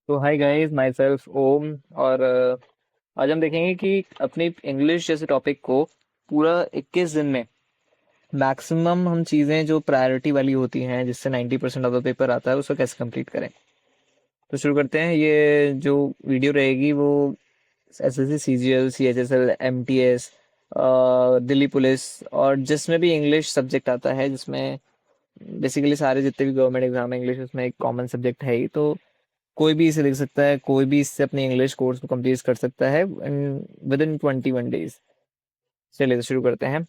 तो hi guys, my self ओम। और आज हम देखेंगे कि अपनी इंग्लिश जैसे टॉपिक को पूरा 21 दिन में मैक्सिमम हम चीज़ें जो प्रायोरिटी वाली होती हैं जिससे 90% ऑफ द पेपर आता है उसको कैसे कंप्लीट करें। तो शुरू करते हैं। ये जो वीडियो रहेगी वो SSC, CGL, CHSL, MTS, Delhi police और जिसमें भी इंग्लिश सब्जेक्ट आता है, जिसमें बेसिकली सारे जितने भी गवर्नमेंट एग्जाम है इंग्लिश उसमें एक कॉमन सब्जेक्ट है ही, तो कोई भी इसे लिख सकता है, कोई भी इससे अपने इंग्लिश कोर्स को कंप्लीट कर सकता है विद इन 21 डेज। चलिए तो शुरू करते हैं।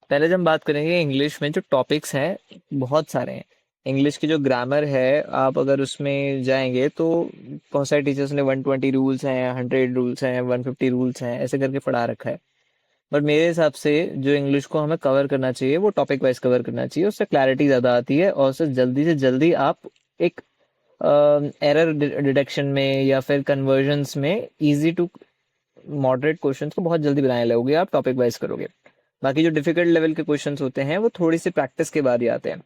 पहले जब हम बात करेंगे इंग्लिश में जो टॉपिक्स हैं, बहुत सारे हैं। इंग्लिश की जो ग्रामर है, आप अगर उसमें जाएंगे तो बहुत सारे टीचर्स ने 120 रूल्स हैं, 100 रूल्स हैं, 150 रूल्स हैं, ऐसे करके पढ़ा रखा है। बट मेरे हिसाब से जो इंग्लिश को हमें कवर करना चाहिए वो टॉपिक वाइज कवर करना चाहिए, उससे क्लैरिटी ज़्यादा आती है और उससे जल्दी से जल्दी आप एक एरर डिटेक्शन में या फिर कन्वर्जन्स में इजी टू मॉडरेट क्वेश्चंस को बहुत जल्दी बनाने लगोगे आप टॉपिक वाइज करोगे। बाकी जो डिफिकल्ट लेवल के क्वेश्चंस होते हैं वो थोड़ी सी प्रैक्टिस के बाद ही आते हैं।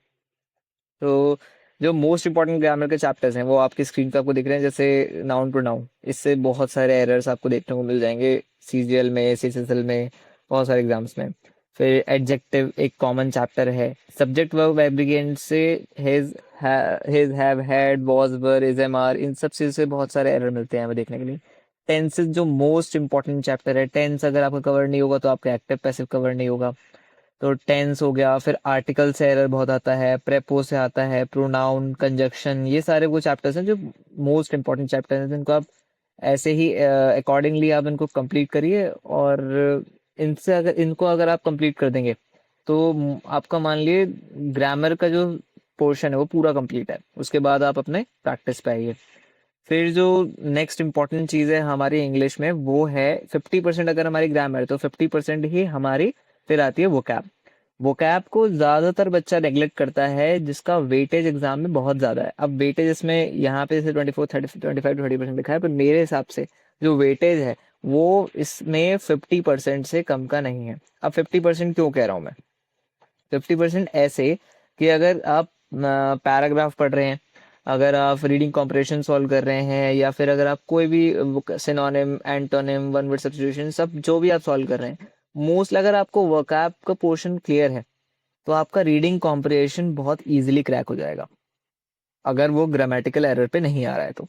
तो जो मोस्ट इंपॉर्टेंट ग्रामर के चैप्टर्स हैं वो आपकी स्क्रीन पे आपको दिख रहे हैं, जैसे नाउन प्रोनाउन। इससे बहुत सारे एरर्स आपको देखने को मिल जाएंगे सीजीएल में, सीएसएसएल में, बहुत सारे एग्जाम्स में। फिर एडजेक्टिव एक कॉमन चैप्टर है। सब्जेक्ट वर्ब एग्रीगेंट से has, have, had, was, were, is, am, are, इन सब चीज़ से बहुत सारे एरर मिलते हैं हमें देखने के लिए। टेंसेस जो मोस्ट इंपॉर्टेंट चैप्टर है, टेंस अगर आपका कवर नहीं होगा तो आपका एक्टिव पैसिव कवर नहीं होगा। तो टेंस हो गया, फिर आर्टिकल से एरर बहुत आता है, प्रेपो से आता है, प्रोनाउन, कंजक्शन, ये सारे वो चैप्टर्स हैं जो मोस्ट इंपॉर्टेंट चैप्टर हैं, जिनको आप ऐसे ही अकॉर्डिंगली आप इनको कंप्लीट करिए। और इनको अगर आप कंप्लीट कर देंगे तो आपका मान लिए ग्रामर का जो पोर्शन है वो पूरा कंप्लीट है। उसके बाद आप अपने प्रैक्टिस पे आइए। फिर जो नेक्स्ट इंपॉर्टेंट चीज़ है हमारी इंग्लिश में वो है 50%। अगर हमारी ग्रामर है तो 50% ही हमारी फिर आती है वोकैब। वोकैब को ज्यादातर बच्चा नेग्लेक्ट करता है, जिसका वेटेज एग्जाम में बहुत ज्यादा है। अब वेटेज इसमें यहाँ पे जैसे 24, 30, 25, 20% लिखा है, पर मेरे हिसाब से जो वेटेज है वो इसमें 50% से कम का नहीं है। अब 50% क्यों कह रहा हूँ मैं? 50% ऐसे कि अगर आप पैराग्राफ पढ़ रहे हैं, अगर आप रीडिंग कॉम्प्रिहेंशन सॉल्व कर रहे हैं, या फिर अगर आप कोई भी synonym, antonym, one word substitution, सब जो भी आप सॉल्व कर रहे हैं, मोस्टली अगर आपको वर्कआप का पोर्शन क्लियर है तो आपका रीडिंग कॉम्प्रिहेंशन बहुत इजीली क्रैक हो जाएगा, अगर वो ग्रामेटिकल एरर पे नहीं आ रहा है तो,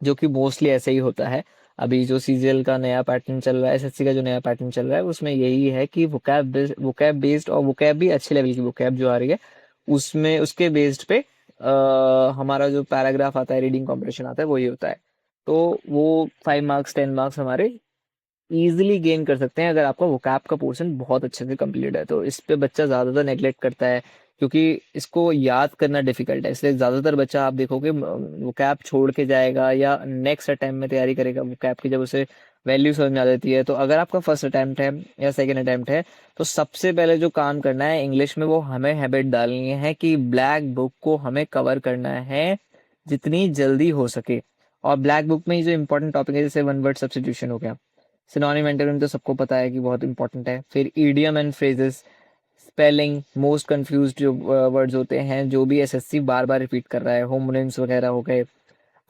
जो कि मोस्टली ऐसे ही होता है। अभी जो सीजीएल का नया पैटर्न चल रहा है, एसएससी का जो नया पैटर्न चल रहा है, उसमें यही है कि वोकैब बेस्ड, और वोकैब भी अच्छे लेवल की वोकैब जो आ रही है उसमें उसके बेस्ड पे हमारा जो पैराग्राफ आता है, रीडिंग कॉम्प्रिहेंशन आता है, वही होता है। तो वो 5 मार्क्स, 10 मार्क्स हमारे इजीली गेन कर सकते हैं अगर आपका वोकैब का पोर्शन बहुत अच्छे से कंप्लीट है। तो इस पे बच्चा ज़्यादातर नेगलेक्ट करता है, क्योंकि इसको याद करना डिफिकल्ट है, इसलिए ज़्यादातर बच्चा आप देखोगे वोकैब छोड़ के जाएगा या नेक्स्ट अटेम्प्ट में तैयारी करेगा वोकैब की, जब उसे वैल्यू समझ में आ जाती है। तो अगर आपका फर्स्ट अटेम्प्ट है या सेकेंड अटेम्प्ट है, तो सबसे पहले जो काम करना है इंग्लिश में वो हमें हैबिट डालनी है कि ब्लैक बुक को हमें कवर करना है जितनी जल्दी हो सके। और ब्लैक बुक में ही जो इंपॉर्टेंट टॉपिक है, जैसे वन वर्ड सब्स्टिट्यूशन हो गया, सिनोनिम एंटोनिम तो सबको पता है कि बहुत इंपॉर्टेंट है। फिर idiom and phrases, spelling, most confused जो वर्ड्स होते हैं जो भी एसएससी बार बार रिपीट कर रहा है, होमोनिम्स वगैरह हो गए।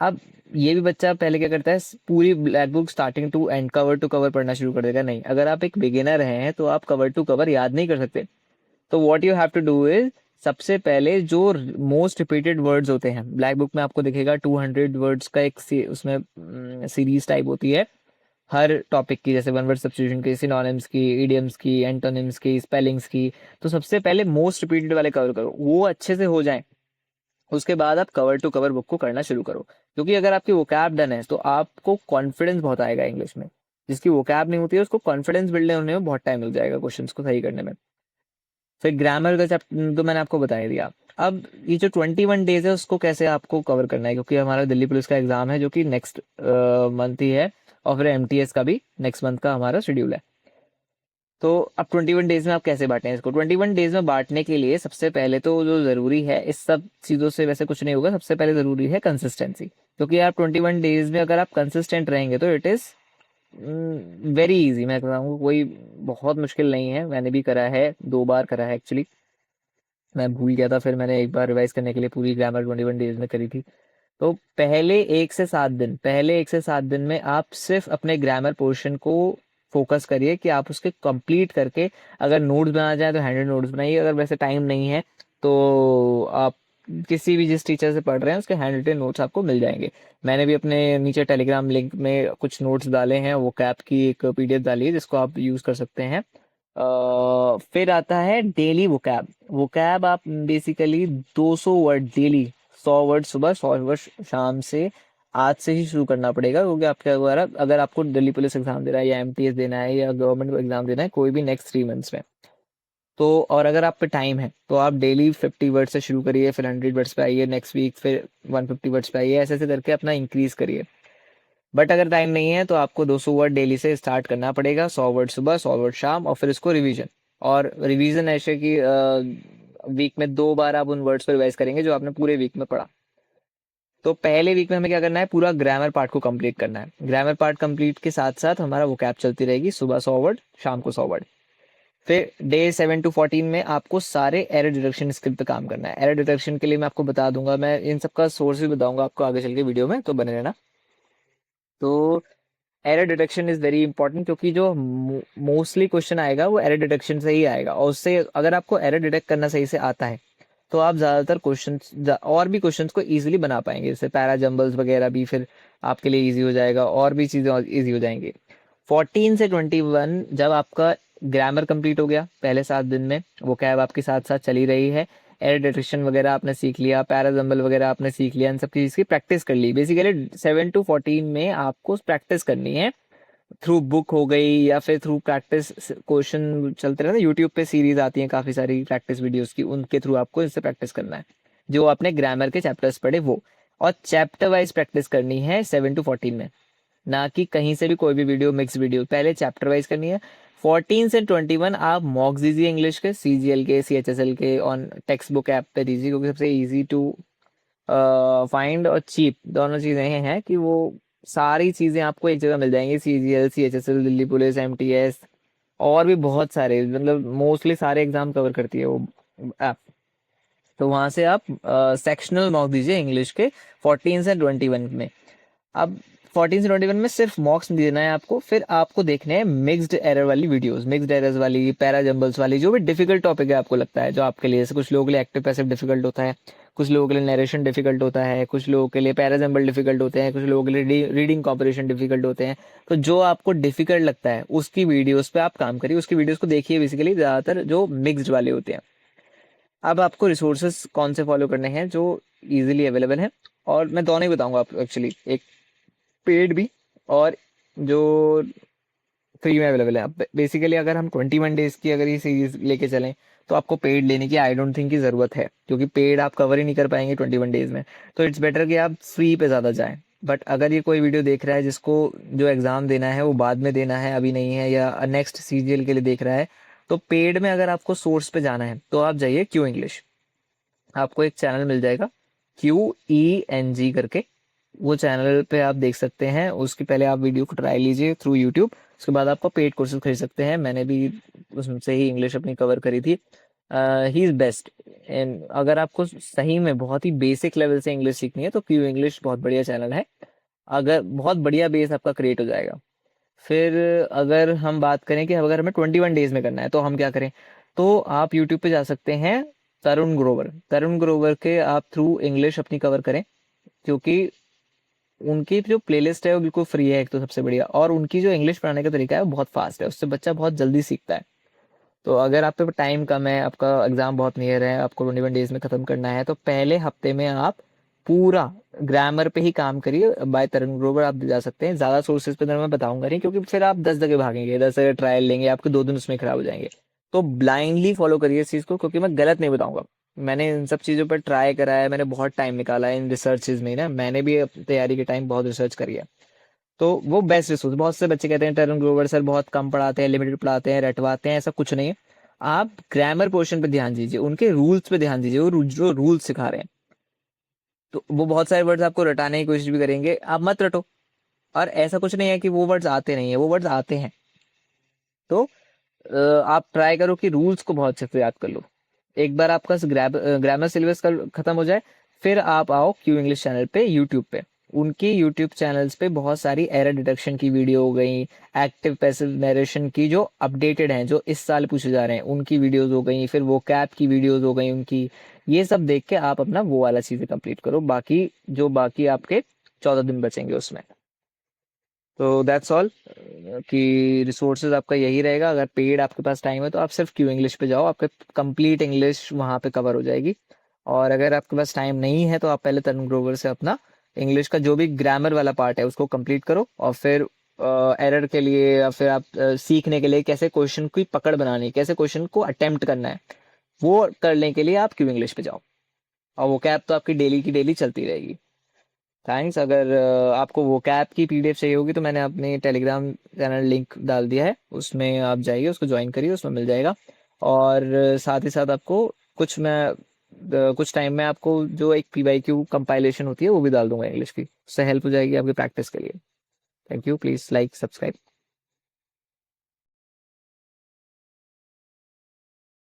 अब ये भी बच्चा पहले क्या करता है, पूरी black book starting to end, cover to cover पढ़ना शुरू कर देगा। नहीं, अगर आप एक बिगिनर हैं तो आप कवर टू कवर याद नहीं कर सकते। तो what you have to do is, सबसे पहले जो मोस्ट रिपीटेड वर्ड्स होते हैं ब्लैक बुक में, आपको दिखेगा 200 वर्ड्स का एक उसमें सीरीज टाइप होती है हर टॉपिक की, जैसे वन वर्ड सब्स्टिट्यूशन की, सिनोनिम्स की, इडियम्स की, एंटोनिम्स की, स्पेलिंग्स की। तो सबसे पहले मोस्ट रिपीटेड वाले कवर करो, वो अच्छे से हो जाए, उसके बाद आप कवर टू कवर बुक को करना शुरू करो। क्योंकि अगर आपकी वोकैब डन है तो आपको कॉन्फिडेंस बहुत आएगा इंग्लिश में। जिसकी वोकैब नहीं होती है उसको कॉन्फिडेंस बिल्ड होने में बहुत टाइम लग जाएगा क्वेश्चंस को सही करने में। फिर ग्रामर का चैप्टर तो मैंने आपको बता ही दिया। अब ये जो 21 डेज है उसको कैसे आपको कवर करना है, क्योंकि हमारा दिल्ली पुलिस का एग्जाम है जो कि नेक्स्ट मंथ ही है, और फिर एमटीएस का भी नेक्स्ट मंथ का हमारा शेड्यूल है। तो अब 21 डेज में आप कैसे बांटें इसको? 21 डेज में बांटने के लिए सबसे पहले तो जो जरूरी है, इस सब चीजों से वैसे कुछ नहीं होगा, सबसे पहले जरूरी है कंसिस्टेंसी। क्योंकि आप 21 डेज में अगर आप कंसिस्टेंट रहेंगे तो इट इज वेरी इजी। मैं बताऊंगा, कोई बहुत मुश्किल नहीं है, मैंने भी करा है, 2 बार करा है एक्चुअली। मैं भूल गया था, फिर मैंने एक बार रिवाइज करने के लिए पूरी ग्रामर 21 डेज में करी थी। तो पहले 1 से 7 दिन में आप सिर्फ अपने ग्रामर पोर्शन को फोकस करिए कि आप उसके कंप्लीट करके, अगर नोट्स बनाना चाहें तो हैंडेड नोट्स बनाइए, अगर वैसे टाइम नहीं है तो आप किसी भी जिस टीचर से पढ़ रहे हैं उसके हैंड रिटन नोट्स आपको मिल जाएंगे। मैंने भी अपने नीचे टेलीग्राम लिंक में कुछ नोट्स डाले हैं, वो कैप की एक पीडीएफ डाली है जिसको आप यूज कर सकते हैं। फिर आता है डेली वोकैब। वोकैब आप बेसिकली 200 वर्ड डेली, 100 वर्ड सुबह, 100 वर्ड शाम से आज से ही शुरू करना पड़ेगा, क्योंकि आपके द्वारा अगर आपको दिल्ली पुलिस एग्जाम देना है या एमटीएस देना है या गवर्नमेंट को एग्जाम देना है कोई भी नेक्स्ट 3 मंथ्स में, तो और अगर आप पे टाइम है तो आप डेली 50 वर्ड से शुरू करिए, फिर 100 वर्ड्स पे आइए नेक्स्ट वीक, फिर 150 वर्ड्स पे आइए, ऐसे ऐसे करके अपना इंक्रीज करिए। बट अगर टाइम नहीं है तो आपको 200 वर्ड डेली से स्टार्ट करना पड़ेगा, 100 वर्ड सुबह, 100 वर्ड शाम, और फिर इसको रिवीजन। और रिवीजन ऐसे कि वीक में 2 बार आप उन वर्ड्स पर रिवाइज करेंगे जो आपने पूरे वीक में पढ़ा। तो पहले वीक में हमें क्या करना है, पूरा ग्रामर पार्ट को कंप्लीट करना है। ग्रामर पार्ट कंप्लीट के साथ साथ हमारा वोकैब चलती रहेगी, सुबह 100 वर्ड, शाम को 100 वर्ड। फिर डे 7 to 14 में आपको सारे एरर डिटेक्शन स्किल पे काम करना है। एरर डिटेक्शन के लिए मैं आपको बता दूंगा, मैं इन सबका सोर्स भी बताऊंगा आपको आगे चल के वीडियो में, तो बने रहना। तो error detection is very important, क्योंकि जो मोस्टली क्वेश्चन आएगा वो एरर डिटेक्शन से ही आएगा, और उससे अगर आपको एरर डिटेक्ट करना सही से आता है तो आप ज्यादातर क्वेश्चन और भी क्वेश्चंस को इजीली बना पाएंगे, जैसे पैरा जंबल्स वगैरह भी फिर आपके लिए इजी हो जाएगा, और भी चीजें इजी हो जाएंगी। 14 से 21 जब आपका ग्रामर कंप्लीट हो गया पहले 7 दिन में, वो कैब आपके साथ साथ चली रही है, एरर डिटेक्शन वगैरह आपने सीख लिया, पैराजम्बल वगैरह आपने सीख लिया, इन सब चीज की प्रैक्टिस कर ली। बेसिकली 7 to 14 में आपको प्रैक्टिस करनी है, थ्रू बुक हो गई या फिर थ्रू प्रैक्टिस क्वेश्चन चलते रहते हैं, यूट्यूब पे सीरीज आती हैं काफी सारी प्रैक्टिस वीडियोस की, उनके थ्रू आपको इससे प्रैक्टिस करना है जो आपने ग्रामर के चैप्टर्स पढ़े वो। और चैप्टर वाइज प्रैक्टिस करनी है 7 to 14 में, ना कि कहीं से भी कोई भी वीडियो मिक्स वीडियो, पहले चैप्टर वाइज करनी है। 14 से 21 आप मॉक्स दीजिए इंग्लिश के, सीजीएल के, सीएचएसएल के, ऑन टेक्स्ट बुक ऐप पे दीजिए, क्योंकि सबसे इजी टू फाइंड और चीप दोनों चीजें हैं कि वो सारी चीजें आपको एक जगह मिल जाएंगी, CGL, CHSL, Delhi police, MTS, और भी बहुत सारे, मतलब मोस्टली सारे एग्जाम कवर करती है वो ऐप। तो वहां से आप सेक्शनल मॉक दीजिए इंग्लिश के 14 से 21 में। अब 14 से 21 में सिर्फ मॉक्स देना है आपको, फिर आपको देखने हैं मिक्स्ड एरर वाली वीडियोस, मिक्स्ड एरर्स वाली, पैरा जंबल्स वाली, जो भी डिफिकल्ट टॉपिक है आपको लगता है जो आपके लिए, जैसे कुछ लोगों के लिए एक्टिव पैसिव डिफिकल्ट होता है, कुछ लोगों के लिए नरेशन डिफिकल्ट होता है, कुछ लोगों के लिए पैरा जंबल डिफिकल्ट होते हैं, कुछ लोगों के लिए रीडिंग कॉम्प्रिहेंशन डिफिकल्ट होते हैं। तो जो आपको डिफिकल्ट लगता है उसकी वीडियोस पे आप काम करिए, उसकी वीडियोस को देखिए, बेसिकली ज्यादातर जो मिक्स्ड वाले होते हैं। अब आपको रिसोर्सेस कौन से फॉलो करने हैं जो इजीली अवेलेबल है, और मैं दोनों ही बताऊंगा आपको एक्चुअली, एक पेड भी और जो फ्री में अवेलेबल है। अब बेसिकली अगर हम 21 डेज की अगर ये सीरीज लेके चलें तो आपको पेड लेने की आई डोंट थिंक की जरूरत है, क्योंकि पेड आप कवर ही नहीं कर पाएंगे 21 डेज में। तो इट्स बेटर कि आप फ्री पे ज्यादा जाएं। बट अगर ये कोई वीडियो देख रहा है जिसको जो एग्जाम देना है वो बाद में देना है, अभी नहीं है, या नेक्स्ट सीजीएल के लिए देख रहा है, तो पेड में अगर आपको सोर्स पे जाना है तो आप जाइए क्यू इंग्लिश। आपको एक चैनल मिल जाएगा QENG करके, वो चैनल पे आप देख सकते हैं, उसकी पहले आप वीडियो को ट्राई लीजिए थ्रू यूट्यूब, उसके बाद आपको पेड कोर्सेज खरीद सकते हैं। मैंने भी उससे ही इंग्लिश अपनी कवर करी थी। He is best. एंड अगर आपको सही में बहुत ही बेसिक लेवल से इंग्लिश सीखनी है तो क्यू इंग्लिश बहुत बढ़िया चैनल है, अगर बहुत बढ़िया बेस आपका क्रिएट हो जाएगा। फिर अगर हम बात करें कि अगर हमें 21 डेज में करना है तो हम क्या करें, तो आप यूट्यूब पे जा सकते हैं, तरुण ग्रोवर के आप थ्रू इंग्लिश अपनी कवर करें, क्योंकि उनकी जो प्लेलिस्ट है वो बिल्कुल फ्री है, एक तो सबसे बढ़िया, और उनकी जो इंग्लिश पढ़ाने का तरीका है वो बहुत फास्ट है, उससे बच्चा बहुत जल्दी सीखता है। तो अगर आप पे टाइम कम है, आपका एग्जाम बहुत नियर है, आपको 21 डेज में खत्म करना है, तो पहले हफ्ते में आप पूरा ग्रामर पे ही काम करिए। बाय तरुण ग्रोवर आप जा सकते हैं, ज्यादा सोर्सेज पे तो मैं बताऊंगा नहीं, क्योंकि फिर आप 10 जगह भागेंगे, 10 जगह ट्रायल लेंगे, आपके 2 दिन उसमें खराब हो जाएंगे। तो ब्लाइंडली फॉलो करिए इस चीज को, क्योंकि मैं गलत नहीं बताऊंगा, मैंने इन सब चीजों पर ट्राई करा है, मैंने बहुत टाइम निकाला है इन रिसर्चेज में ना, मैंने भी तैयारी के टाइम बहुत रिसर्च करी है। तो वो बेस्ट रिसोर्स। बहुत से बच्चे कहते हैं टर्न ग्लोवर सर बहुत कम पढ़ाते हैं, लिमिटेड पढ़ाते हैं, रटवाते हैं, ऐसा कुछ नहीं है। आप ग्रामर पोर्शन पे ध्यान दीजिए, उनके रूल्स पे ध्यान दीजिए, वो जो रूल्स सिखा रहे हैं, तो वो बहुत सारे वर्ड्स आपको रटाने की कोशिश भी करेंगे, आप मत रटो। और ऐसा कुछ नहीं है कि वो वर्ड्स आते नहीं है, वो वर्ड्स आते हैं। तो आप ट्राई करो कि रूल्स को बहुत अच्छे से याद कर लो। एक बार आपका ग्रामर सिलेबस खत्म हो जाए, फिर आप आओ क्यू इंग्लिश चैनल पे यूट्यूब पे। उनकी यूट्यूब चैनल्स पे बहुत सारी एरर डिटेक्शन की वीडियो हो गई, एक्टिव पैसिव नरेशन की जो अपडेटेड हैं, जो इस साल पूछे जा रहे हैं उनकी वीडियोस हो गई, फिर वो कैप की वीडियोस हो गई उनकी। ये सब देख के आप अपना वो वाला चीज़ें कंप्लीट करो, बाकी जो बाकी आपके 14 दिन बचेंगे उसमें। तो दैट्स ऑल कि रिसोर्सेज आपका यही रहेगा। अगर पेड आपके पास टाइम है तो आप सिर्फ क्यू इंग्लिश पे जाओ, आपके कंप्लीट इंग्लिश वहाँ पे कवर हो जाएगी। और अगर आपके पास टाइम नहीं है तो आप पहले तरुण ग्रोवर से अपना इंग्लिश का जो भी ग्रामर वाला पार्ट है उसको कंप्लीट करो, और फिर एरर के लिए या फिर आप सीखने के लिए कैसे क्वेश्चन की पकड़ बनानी है, कैसे क्वेश्चन को अटेम्प्ट करना है, वो करने के लिए आप क्यू इंग्लिश पे जाओ। और वो कैब तो आपकी डेली की डेली चलती रहेगी। थैंक्स। अगर आपको वो कैब की पीडीएफ चाहिए होगी तो मैंने अपने टेलीग्राम चैनल लिंक डाल दिया है, उसमें आप जाइए, उसको ज्वाइन करिए, उसमें मिल जाएगा। और साथ ही साथ आपको कुछ टाइम में आपको जो एक पीवाईक्यू कंपाइलेशन होती है वो भी डाल दूंगा इंग्लिश की, उससे हेल्प हो जाएगी आपकी प्रैक्टिस के लिए। Thank you. Please like subscribe.